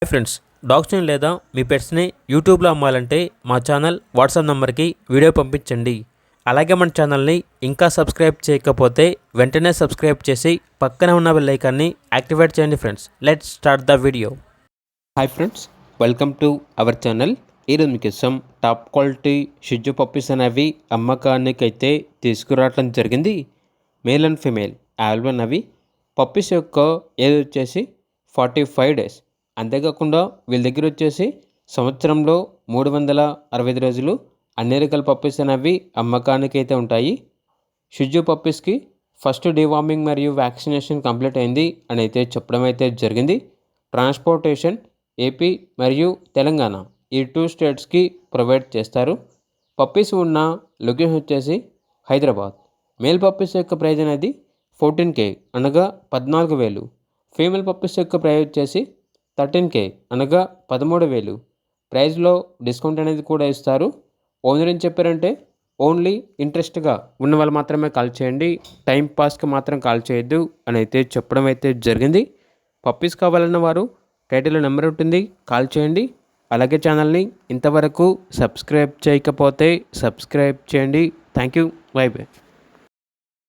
Hi friends, డాగ్స్ని లేదా మీ పెట్స్ని యూట్యూబ్లో అమ్మాలంటే మా ఛానల్ వాట్సాప్ నెంబర్కి వీడియో పంపించండి. అలాగే మన ఛానల్ని ఇంకా సబ్స్క్రైబ్ చేయకపోతే వెంటనే సబ్స్క్రైబ్ చేసి పక్కనే ఉన్న బెల్ ఐకాన్ని యాక్టివేట్ చేయండి. Friends, let's start the video. Hi friends, welcome to our channel. ఈరోజు మీకోసం టాప్ క్వాలిటీ షిజ్జు పప్పీస్ అనేవి అమ్మకానికి అయితే తీసుకురావడం జరిగింది. మేల్ అండ్ ఫీమేల్ ఆల్బన్ అవి పప్పీస్ యొక్క ఏజ్ వచ్చేసి 45 డేస్. అంతేకాకుండా వీళ్ళ దగ్గర వచ్చేసి సంవత్సరంలో 365 రోజులు అన్ని రకాల పప్పీస్ అనేవి అమ్మకానికి అయితే ఉంటాయి. షిజ్జు పప్పీస్కి ఫస్ట్ డివార్మింగ్ మరియు వ్యాక్సినేషన్ కంప్లీట్ అయింది అని అయితే చెప్పడం అయితే జరిగింది. ట్రాన్స్పోర్టేషన్ ఏపీ మరియు తెలంగాణ ఈ 2 స్టేట్స్కి ప్రొవైడ్ చేస్తారు. పప్పీస్ ఉన్న లొకేషన్ వచ్చేసి హైదరాబాద్. మేల్ పప్పీస్ యొక్క ప్రైజ్ అనేది 14K అనగా 14,000. ఫీమేల్ పప్పీస్ యొక్క ప్రైజ్ వచ్చేసి 13K అనగా 13,000. ప్రైజ్లో డిస్కౌంట్ అనేది కూడా ఇస్తారు. ఓనర్ ఏం చెప్పారంటే ఓన్లీ ఇంట్రెస్ట్గా ఉన్న వాళ్ళు మాత్రమే కాల్ చేయండి, టైం పాస్కి మాత్రం కాల్ చేయొద్దు అని అయితే చెప్పడం అయితే జరిగింది. పప్పీస్ కావాలన్న వారు టైటిల్లో నెంబర్ ఉంటుంది, కాల్ చేయండి. అలాగే ఛానల్ని ఇంతవరకు సబ్స్క్రైబ్ చేయకపోతే సబ్స్క్రైబ్ చేయండి. Thank you, by by.